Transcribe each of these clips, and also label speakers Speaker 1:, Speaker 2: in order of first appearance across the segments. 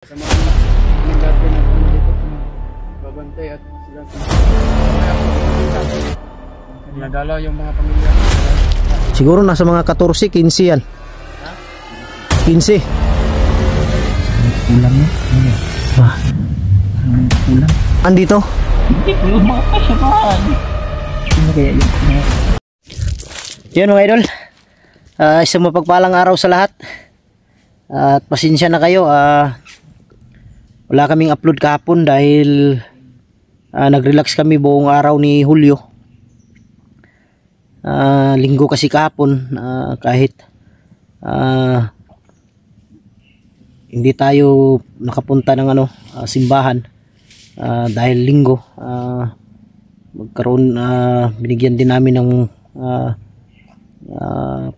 Speaker 1: Sa mga dati na ano dito, babantay at sila dinadala yung mga pamilya.
Speaker 2: Siguro nasa mga 14, 15 yan. 15.
Speaker 3: Kulang na.
Speaker 2: Ah.
Speaker 3: Kulang.
Speaker 2: Andito?
Speaker 3: Hindi, yung mga kasabahan. Sino kaya yun?
Speaker 2: Yun mga idol. Isang mapagpalang araw sa lahat. At pasensya na kayo. Wala kaming upload kahapon dahil nag-relax kami buong araw ni Hulyo. Linggo kasi kahapon, kahit hindi tayo nakapunta ng simbahan dahil linggo, binigyan din namin ng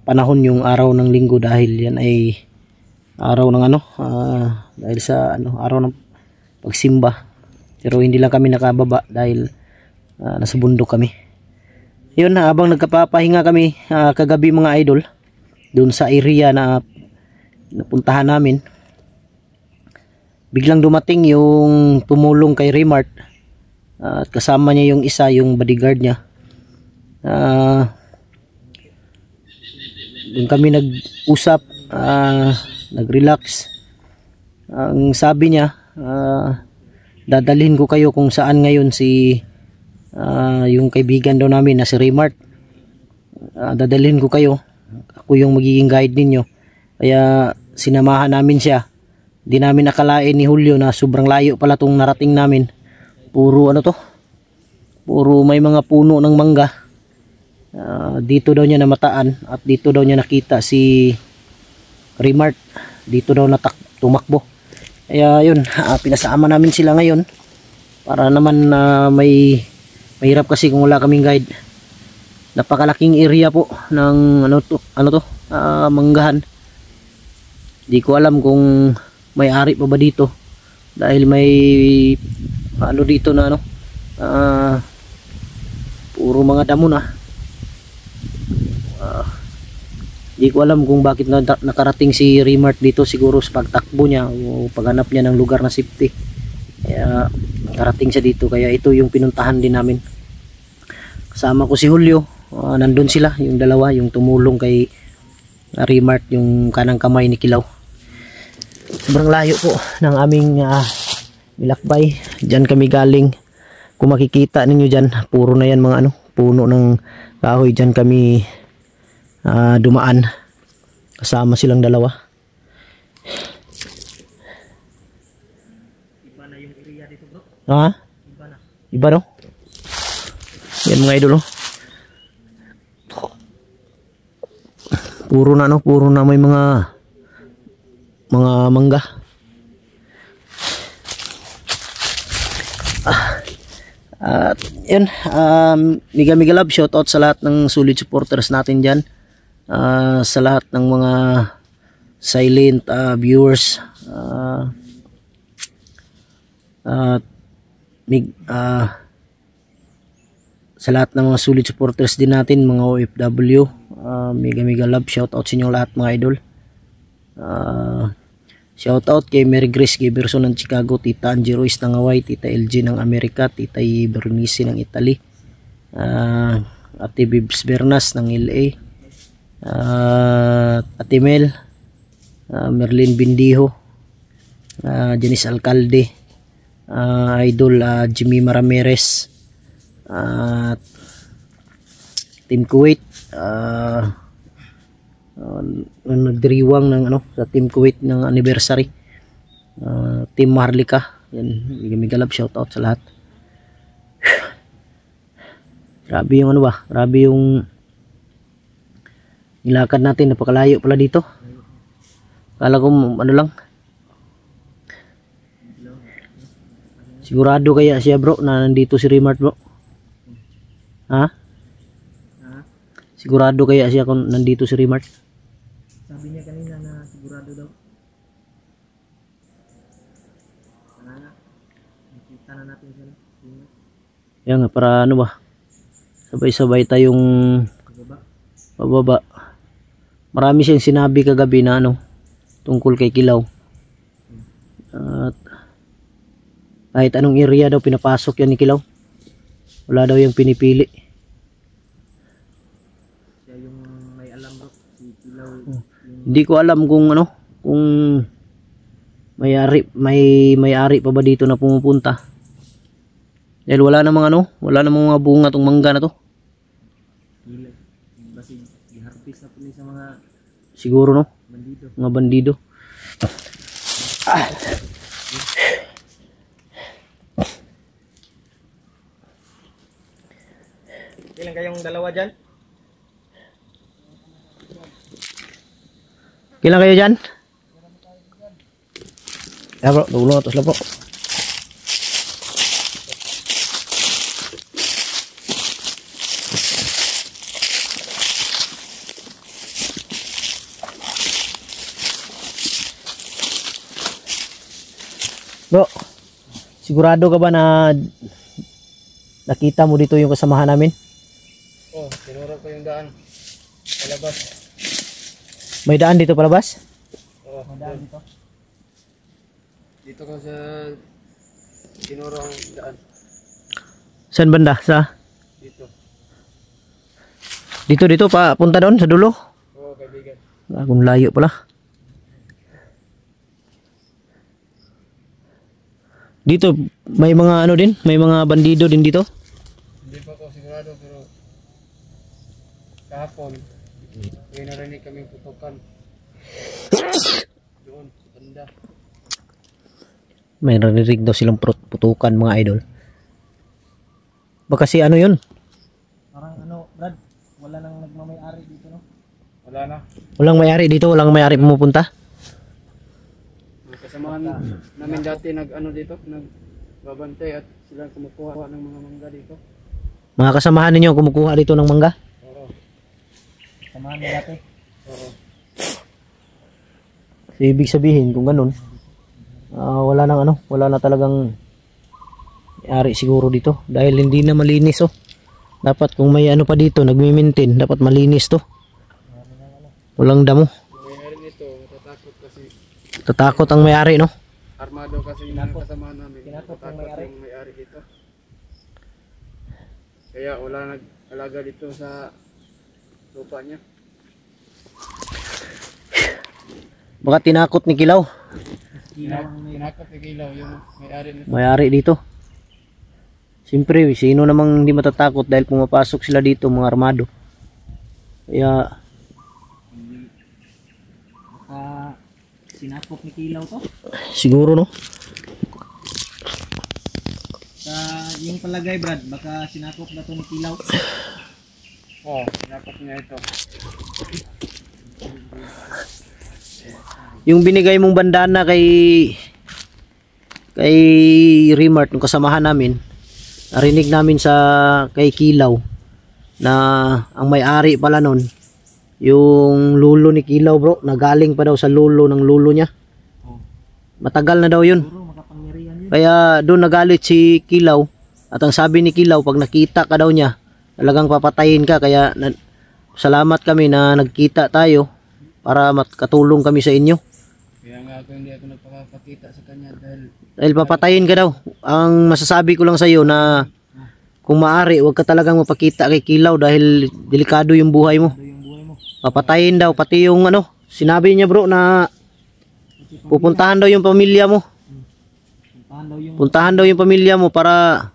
Speaker 2: panahon yung araw ng linggo dahil yan ay araw ng dahil sa araw ng pagsimba. Pero hindi lang kami nakababa dahil nasa bundok kami. Yun, habang nagkapapahinga kami kagabi mga idol doon sa area na napuntahan namin, biglang dumating yung tumulong kay Remart at kasama niya yung isa, yung bodyguard niya. Doon kami nag-usap, nag-relax. Ang sabi niya, dadalhin ko kayo kung saan ngayon si yung kaibigan daw namin na si Remart. Dadalhin ko kayo, ako yung magiging guide ninyo. Kaya sinamahan namin siya. Di namin akalain ni Hulyo na sobrang layo pala tong narating namin. Puro puro may mga puno ng mangga. Dito daw niya namataan at dito daw niya nakita si Remart. Dito daw tumakbo. Kaya yun, pinasama namin sila ngayon para naman mahirap kasi kung wala kaming guide. Napakalaking area po ng manggahan. Di ko alam kung may ari pa ba dito dahil may dito na puro mga damo na. Di ko alam kung bakit nakarating si Remart dito, siguro sa pagtakbo niya o paghanap niya ng lugar na safety. Kaya nakarating siya dito, kaya ito yung pinuntahan din namin. Kasama ko si Hulyo, nandun sila, yung dalawa, yung tumulong kay Remart, yung kanang kamay ni Kilaw. Sobrang layo po ng aming nilakbay. Diyan kami galing. Kung makikita ninyo dyan, puro na yan mga puno ng kahoy. Diyan kami dumaan. Kasama silang dalawa.
Speaker 3: Iba na yung area dito bro.
Speaker 2: Ha?
Speaker 3: Iba na.
Speaker 2: Iba no? Yan mga idol. Puro na may mga mangga. At yun, mega love shoutout sa lahat ng solid supporters natin dyan, sa lahat ng mga silent viewers, sa lahat ng mga solid supporters din natin, mga OFW. Mega love shoutout sa inyo lahat mga idol. Shoutout kay Mary Grace Giberson ng Chicago, Tita Angie Ruiz ng Hawaii, Tita LG ng Amerika, Tita Bernice ng Italy, Ate Bibs Bernas ng LA, Ate Mel, Merlin Bindiho, Janice Alcalde, Idol Jimmy Ramirez, Team Kuwait, nagdiriwang ng sa Team Kuwait ng anniversary, Team Maharlika. Yan, mega love shoutout sa lahat. Grabe yung grabe yung nilakad natin, napakalayo pala dito. Kala ko lang. Sigurado kaya siya bro na nandito si Remart bro? Ha? Sigurado kaya siya kung nandito si Remart?
Speaker 3: Sabi niya kanina na sigurado daw. Nakita na natin siya.
Speaker 2: Yan nga, para sabay-sabay tayong pababa. Marami siyang sinabi kagabi na tungkol kay Kilaw. At kahit anong area daw pinapasok yan ni Kilaw. Wala daw yung pinipili.
Speaker 1: Siya yung may alam bro. Si Kilaw.
Speaker 2: Hindi ko alam kung ano, kung may-ari pa ba dito na pumupunta. Dahil wala namang ano, wala namang mga bunga tong mangga na to.
Speaker 1: Basig i-harvest na po sa mga
Speaker 2: Siguro no,
Speaker 1: bandido.
Speaker 2: mga bandido.
Speaker 1: Ilan kayong dalawa dyan?
Speaker 2: Kailan kayo dyan? Ya bro, tulong atas lah bro. Bro, sigurado ka ba na nakita mo dito yung kasamahan namin?
Speaker 1: Oh, tinuro ko yung daan. Palabas.
Speaker 2: May daan dito palabas?
Speaker 1: Oh, daan dito. Dito ko sa tinuro ang daan.
Speaker 2: Saan banda? Sa?
Speaker 1: Dito.
Speaker 2: Dito pa, punta doon sa dulo?
Speaker 1: Oo, kaibigan.
Speaker 2: Akong layo pala. Dito, may mga ano din? May mga bandido din dito?
Speaker 1: Hindi pa ko sigurado pero kahapon may narinig kaming putukan. Doon, sa banda.
Speaker 2: May narinig daw silang putukan mga idol. Baka si ano yun?
Speaker 1: Parang ano, Brad, wala nang nagmamay-ari dito, no? Wala na.
Speaker 2: Walang may-ari dito? Walang may-ari pumupunta?
Speaker 1: Kasamahan namin dati nag-ano dito, nagbabantay at sila kumukuha ng mga mangga dito.
Speaker 2: Mga kasamahan ninyo kumukuha dito ng mangga?
Speaker 1: Oo. Kasamahan mo dati? Oo.
Speaker 2: So, ibig sabihin kung ganun, wala nang ano, wala na talagang may-ari siguro dito dahil hindi na malinis oh. Dapat kung may ano pa dito, nagmi-maintain, dapat malinis to. Walang damo.
Speaker 1: May-ari nito, matatakot kasi
Speaker 2: Tatakot ang may-ari no?
Speaker 1: armado kasi yung kasamahan namin. Matatakot yung may-ari dito. Kaya wala nag-alaga dito sa lupa niya.
Speaker 2: Baka tinakot ni Kilaw.
Speaker 1: Tinakot ni Kilaw yung may-ari nito.
Speaker 2: May-ari dito. Siyempre, sino namang hindi matatakot dahil pumapasok sila dito mga armado. Kaya
Speaker 1: Sinakop ni Kilaw to?
Speaker 2: siguro no?
Speaker 1: Sa yung palagay Brad, baka sinakop na to ni Kilaw. Oo, sinakop niya ito.
Speaker 2: Yung binigay mong bandana kay Remart, yung kasamahan namin, narinig namin sa kay Kilaw na ang may-ari pala nun yung lulo ni Kilaw bro, nagaling pa daw sa lulo ng lulo niya. Matagal na daw yun. Kaya doon nagalit si Kilaw at ang sabi ni Kilaw pag nakita ka daw niya talagang papatayin ka. Kaya salamat kami na nagkita tayo para makatulong kami sa inyo.
Speaker 1: Kaya nga ako hindi ako nagpapakita sa kanya
Speaker 2: Dahil papatayin ka daw. Ang masasabi ko lang sa iyo na kung maaari huwag ka talagang mapakita kay Kilaw dahil delikado yung buhay mo. Papatayin daw pati yung ano, sinabi niya bro na pupuntahan daw yung pamilya mo. Puntahan daw yung pamilya mo para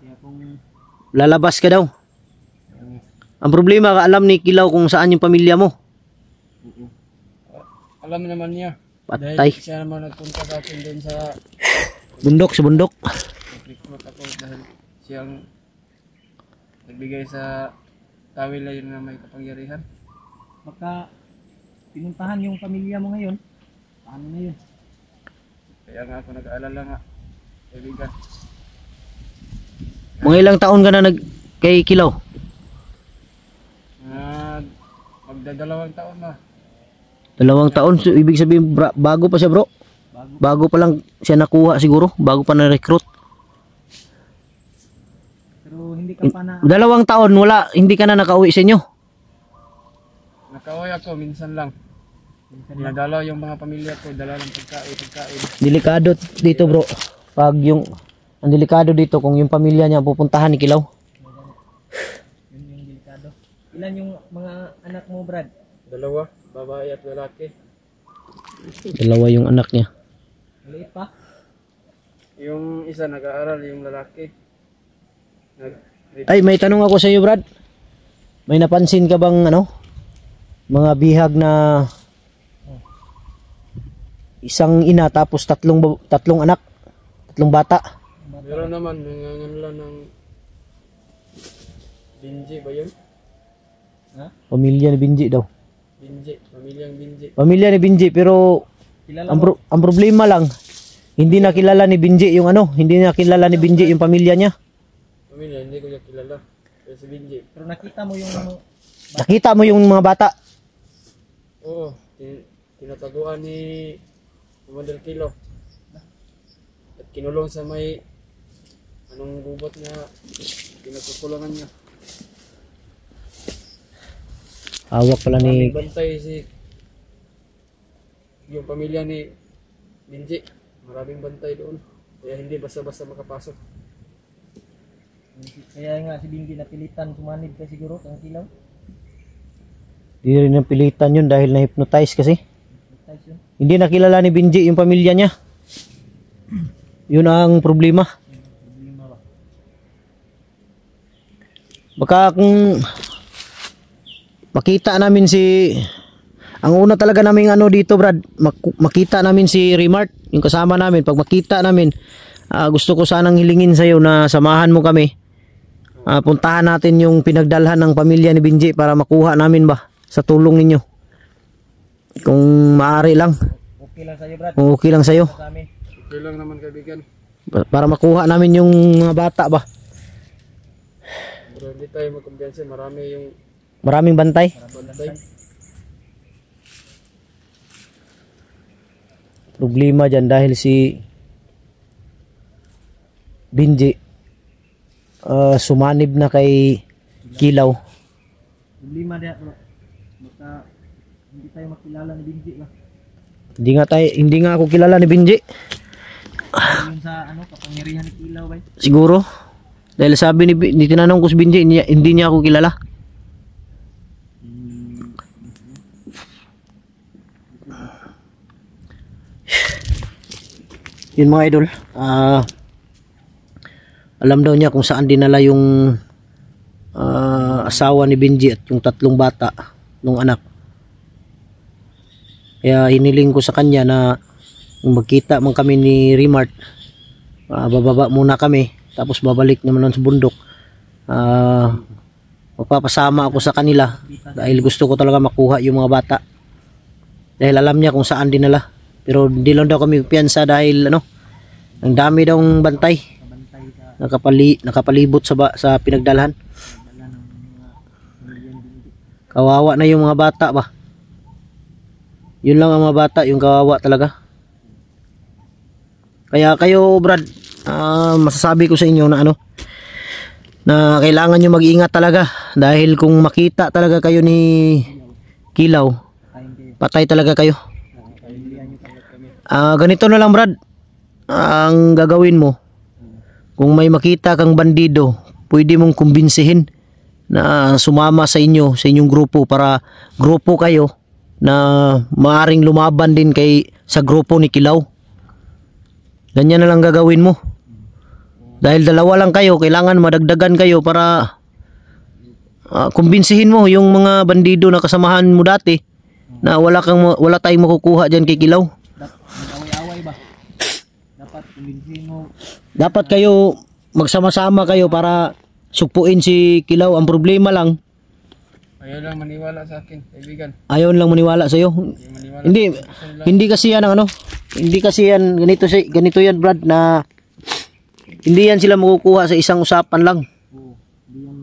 Speaker 2: lalabas ka daw. Ang problema, alam ni Kilaw kung saan yung pamilya mo.
Speaker 1: alam naman niya.
Speaker 2: Patay.
Speaker 1: Dahil siya naman nagpunta sa akin doon sa
Speaker 2: Bundok, sa bundok.
Speaker 1: recruit ako dahil siyang nagbigay sa tawil na yun na may kapangyarihan. Baka pinuntahan yung pamilya mo ngayon, paano na yun? Kaya nga ako nag-aalala nga, kaibigan.
Speaker 2: Mga ilang taon ka na kay Kilaw?
Speaker 1: Magdadalawang taon na.
Speaker 2: 2 taon, so ibig sabihin bago pa siya bro? Bago pa lang siya nakuha siguro, bago pa na-recruit.
Speaker 1: Pero hindi ka pa na...
Speaker 2: 2 taon, wala, hindi ka na nakauwi sa inyo?
Speaker 1: Nakauwi ako, minsan lang. Dinadala yung mga pamilya ko, dala ng pagkain.
Speaker 2: Delikado dito bro. Pag yung, ang delikado dito kung yung pamilya niya pupuntahan ni Kilaw.
Speaker 1: Yun yung delikado. Ilan yung mga anak mo, Brad? Dalawa, babae at lalaki.
Speaker 2: Dalawa yung anak niya.
Speaker 1: Maliit pa? Yung isa nag-aaral, yung lalaki.
Speaker 2: Ay, may tanong ako sa iyo, Brad. May napansin ka bang ano? Mga bihag na isang ina tapos tatlong anak, tatlong bata.
Speaker 1: Meron naman, nanganganla ng Binji ba yun? Ha?
Speaker 2: Pamilya ni Binji daw.
Speaker 1: Binji, pamilyang Binji.
Speaker 2: Pamilya ni Binji pero ang problema lang, hindi nakilala ni Binji yung ano, hindi nakilala ni Binji yung pamilya niya.
Speaker 1: Pamilya, hindi ko niya kilala. Pero si Binji. Pero nakita mo yung...
Speaker 2: Nakita mo yung mga bata?
Speaker 1: Oo, tinataguan ni Commander Kilo. At kinulong sa may anong gubat na pinagkukulangan niya.
Speaker 2: Hawak pala ni...
Speaker 1: Maraming bantay yung pamilya ni Binji. Maraming bantay doon. Kaya hindi basta-basta makapasok. Kaya nga si Binji napilitan sumanib ka siguro kang Kilaw.
Speaker 2: Hindi rin napilitan yun dahil na-hypnotize kasi. Hindi nakilala ni Binji yung pamilya niya. Yun ang problema. Baka kung makita namin ang una talaga namin ano dito Brad, makita namin si Remart, yung kasama namin. Pag makita namin, gusto ko sanang hilingin sa'yo na samahan mo kami. Puntahan natin yung pinagdalhan ng pamilya ni Binji para makuha namin ba sa tulong ninyo. Kung maaari lang.
Speaker 1: Okay lang sa'yo, Brad.
Speaker 2: Kung okay lang sa'yo.
Speaker 1: Okay lang naman, kaibigan.
Speaker 2: Para makuha namin yung mga bata ba.
Speaker 1: Pero hindi tayo magkumbiyansa.
Speaker 2: Maraming bantay. Problema dyan dahil si Binji sumanib na kay Kilaw.
Speaker 1: Problema diya, bro. Baka hindi tayo makilala ni Binji ba?
Speaker 2: Hindi nga ako kilala ni Binji.
Speaker 1: Yung sa kapangyarihan ni Kilaw ba?
Speaker 2: Siguro. Dahil sabi ni tinanong ko si Binji, hindi niya ako kilala. Yun mga idol, alam daw niya kung saan dinala yung asawa ni Binji at yung tatlong bata nung anak. Kaya hiniling ko sa kanya na kung magkita man kami ni Remart, bababa muna kami tapos babalik naman sa bundok. Magpapasama ako sa kanila dahil gusto ko talaga makuha yung mga bata. Dahil alam niya kung saan dinala. Pero hindi lang daw kami piyansa dahil ang dami daw bantay. Nakapalibot sa pinagdalhan. Kawawa na yung mga bata ba. Yun lang ang mga bata, yung kawawa talaga. Kaya kayo Brad, masasabi ko sa inyo na na kailangan nyo mag-iingat talaga. Dahil kung makita talaga kayo ni Kilaw, patay talaga kayo. Ganito na lang Brad, ang gagawin mo, kung may makita kang bandido, pwede mong kumbinsihin na sumama sa inyong grupo para grupo kayo na maaring lumaban din sa grupo ni Kilaw. Ganyan na lang gagawin mo. Dahil dalawa lang kayo, kailangan madagdagan kayo para kumbinsihin mo yung mga bandido na kasamahan mo dati na wala tayong makukuha dyan kay Kilaw.
Speaker 1: Away-away ba? Dapat kumbinsihin mo.
Speaker 2: Dapat kayo magsama-sama kayo para supuin si Kilaw. Ang problema lang,
Speaker 1: ayaw lang maniwala sa akin, kaibigan.
Speaker 2: Ayaw lang maniwala sa iyo. Hindi kasi yan hindi kasi yan ganito yan Brad, na hindi yan sila makukuha sa isang usapan lang.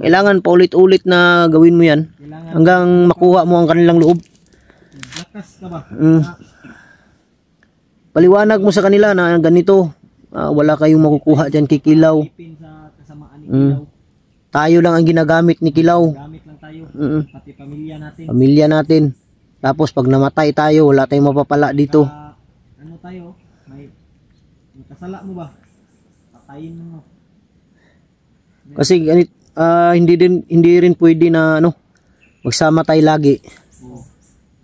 Speaker 2: Kailangan paulit-ulit na gawin mo yan hanggang makuha mo ang kanilang loob.
Speaker 1: Lakas ka ba?
Speaker 2: Paliwanag mo sa kanila na ganito, wala kayong makukuha dyan kay Kilaw. Tayo lang ang ginagamit ni Kilaw.
Speaker 1: Gamit lang tayo, pati pamilya natin.
Speaker 2: Pamilya natin. Tapos pag namatay tayo, wala tayong mapapala dito.
Speaker 1: Ano tayo? May kasala mo ba? Patayin mo.
Speaker 2: Kasi hindi rin pwede na magsama tayo lagi.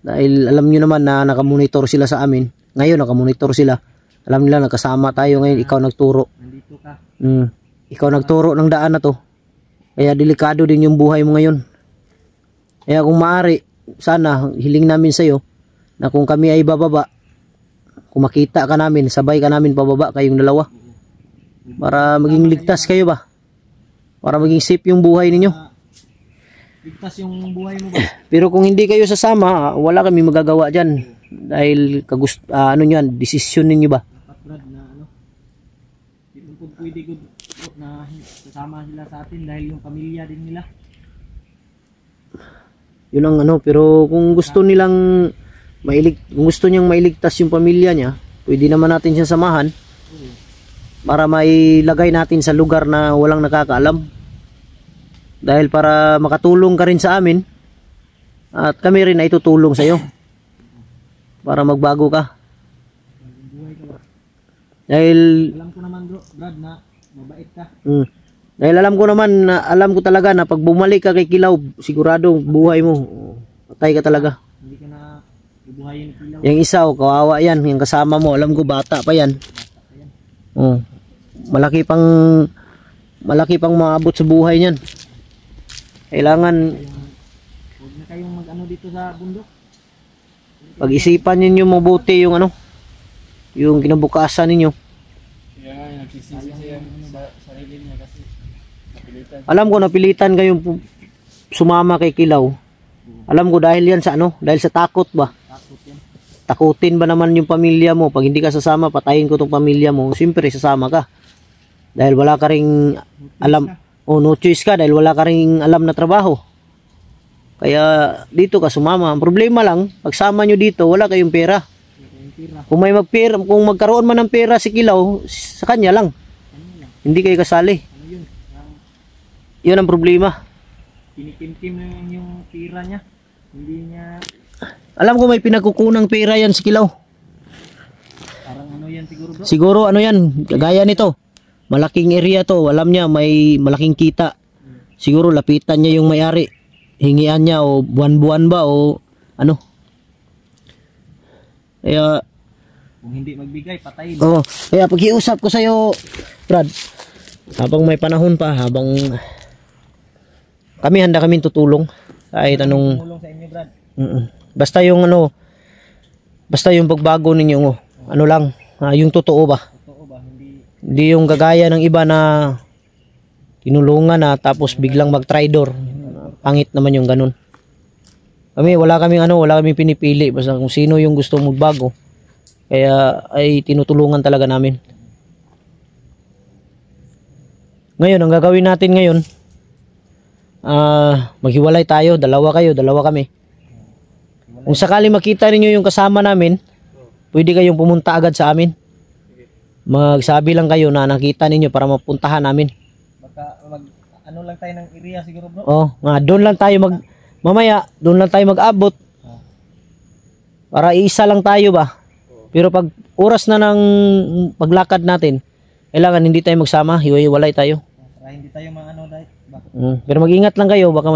Speaker 2: Dahil alam niyo naman na nakamonitor sila sa amin. Ngayon nakamonitor sila. Alam nila nakasama tayo ngayon, ikaw nagturo.
Speaker 1: Nandito ka.
Speaker 2: Ikaw nagturo ng daan na to. Kaya delikado din yung buhay mo ngayon. Kaya kung maaari, sana hiling namin sa iyo na kung kami ay bababa, kung makita ka namin, sabay ka namin pababa kayong dalawa. Para maging ligtas kayo ba? Para maging safe yung buhay ninyo.
Speaker 1: Ligtas yung buhay mo ba?
Speaker 2: Pero kung hindi kayo sasama, wala kami magagawa dyan. Dahil desisyon ninyo ba?
Speaker 1: Dapat Brad na hindi mo po pwede good na sasama sila sa atin dahil yung pamilya din nila.
Speaker 2: Yun ang pero kung gusto niyang mailigtas yung pamilya niya, pwede naman natin siya samahan. Para mailagay natin sa lugar na walang nakakaalam. Dahil para makatulong ka rin sa amin at kami rin ay tutulong sa iyo para magbago ka. Dahil
Speaker 1: alam ko naman Brad na mabait ka.
Speaker 2: Dahil alam ko talaga na pag bumalik ka kay Kilaw, sigurado buhay mo patay ka talaga.
Speaker 1: Hindi ka na bubuhayin ni Kilaw.
Speaker 2: Yung isa kawawa yan, yung kasama mo, alam ko bata pa yan. Malaki pang maabot sa buhay niyan. Kailangan
Speaker 1: huwag na kayong dito sa bundok.
Speaker 2: pag-isipan niyo mabuti yung yung kinabukasan ninyo.
Speaker 1: Kaya nga nagsisisi siya sa sarili niya kasi napilitan.
Speaker 2: Alam ko napilitan kayong sumama kay Kilaw. Alam ko dahil yan sa dahil sa takot ba?
Speaker 1: Takot yan.
Speaker 2: Takutin ba naman yung pamilya mo? Pag hindi ka sasama, patayin ko tong pamilya mo. Siyempre sasama ka. Dahil wala ka ring alam. No choice ka dahil wala ka ring alam na trabaho. Kaya dito ka sumama. Ang problema lang, pagsama nyo dito, wala kayong pera. Kung kung magkaroon man ng pera si Kilaw, sa kanya lang. Hindi kayo kasali. Yun ang problema.
Speaker 1: Kinikim-kim na yung pera niya. Hindi niya...
Speaker 2: Alam ko may pinagkukunang pera yan si Kilaw.
Speaker 1: Parang yan siguro bro.
Speaker 2: Siguro yan, kagaya nito. Malaking area to, alam niya may malaking kita. Siguro lapitan niya yung may-ari. Hingian niya o buwan-buwan ba o Kaya
Speaker 1: kung hindi magbigay, patayin.
Speaker 2: Kaya pag-iusap ko sa iyo, Brad, habang may panahon pa, habang kami handa kaming tutulong kahit anong
Speaker 1: Tulong sa inyo, Brad.
Speaker 2: basta yung pagbago ninyo lang, yung totoo ba?
Speaker 1: Totoo ba?
Speaker 2: Hindi yung gagaya ng iba na tinulungan na tapos biglang mag-tridor. Pangit naman yung ganun. Wala kaming pinipili basta kung sino yung gusto magbago. Kaya ay tinutulungan talaga namin. Ngayon, ang gagawin natin ngayon, maghiwalay tayo, dalawa kayo, dalawa kami. Kung sakali makita ninyo yung kasama namin, pwede kayong pumunta agad sa amin. Magsabi lang kayo na nakita ninyo para mapuntahan namin.
Speaker 1: Baka lang tayo ng area siguro bro.
Speaker 2: Doon lang tayo mamaya, doon lang tayo mag-abot. Para isa lang tayo ba? Pero pag oras na ng paglakad natin, kailangan hindi tayo magsama, hiwa-hiwalay tayo.
Speaker 1: Para hindi tayo dahil.
Speaker 2: Pero mag-ingat lang kayo, baka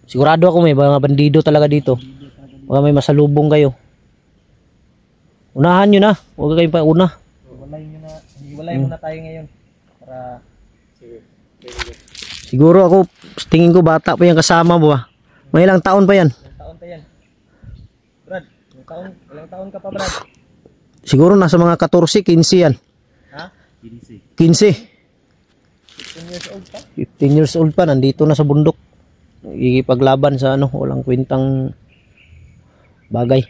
Speaker 2: sigurado ako may mga bandido talaga dito. Baka may masalubong kayo. Unahan nyo na, huwag kayong pauna.
Speaker 1: Hiwalay muna tayo ngayon. Para
Speaker 2: siguro ako, tingin ko bata pa yung kasama mo ba? May ilang taon pa yan?
Speaker 1: ilang taon pa yan. Brad, ilang taon ka pa Brad?
Speaker 2: Siguro nasa mga 14, 15 yan.
Speaker 1: Ha?
Speaker 2: 15.
Speaker 1: 15 years old pa?
Speaker 2: 15 years old pa, nandito na sa bundok. Ikipaglaban sa walang kwentang bagay.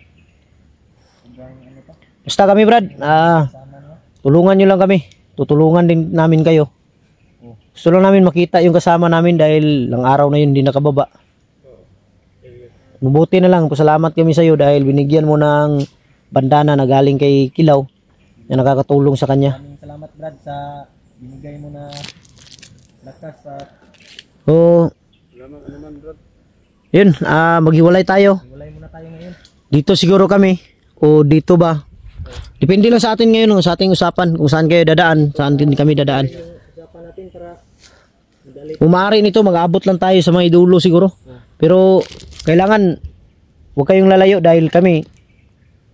Speaker 2: Basta kami Brad, tulungan nyo lang kami. Tutulungan din namin kayo. Gusto lang namin makita yung kasama namin dahil lang araw na yun hindi nakababa. Mabuti na lang, pasalamat kami sa iyo dahil binigyan mo ng bandana na galing kay Kilaw na nakakatulong sa kanya.
Speaker 1: Maraming salamat Brad sa binigay mo na lakas sa...
Speaker 2: Salamat naman Brad. Yun, maghiwalay tayo.
Speaker 1: Hiwalay muna tayo ngayon.
Speaker 2: Dito siguro kami o dito ba? Depende lang sa atin ngayon, sa ating usapan kung saan kayo dadaan, saan din kami dadaan.
Speaker 1: Usapan natin para madali.
Speaker 2: Umari nito, mag-abot lang tayo sa may dulo siguro. Pero kailangan huwag kayong lalayo dahil kami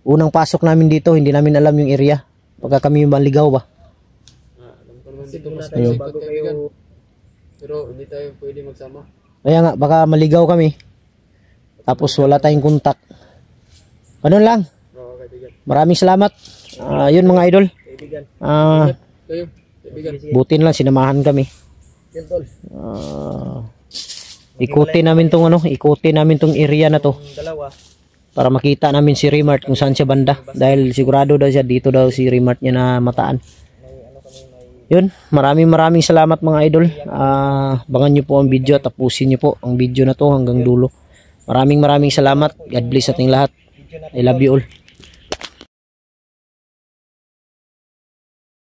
Speaker 2: unang pasok namin dito, hindi namin alam yung area. Pagka kami maligaw ba.
Speaker 1: Alam ko naman dito mas tayo bago kayo. Pero hindi tayo pwede magsama.
Speaker 2: Kaya nga, baka maligaw kami. Tapos wala tayong kontak. Ano lang.
Speaker 1: Oo, kaibigan.
Speaker 2: Maraming salamat. Yun mga idol.
Speaker 1: Kaibigan. Kayo, kaibigan.
Speaker 2: Butin lang, sinamahan kami.
Speaker 1: Yan tol.
Speaker 2: Ikutin namin tong area na to
Speaker 1: Yung dalawa.
Speaker 2: para makita namin si Remart kung saan siya banda. Dahil sigurado daw siya dito daw si Remart niya na mataan. Yun, maraming salamat mga idol. Abangan nyo po ang video, tapusin nyo po ang video na to hanggang dulo. Maraming salamat. God bless ating lahat. I love you all.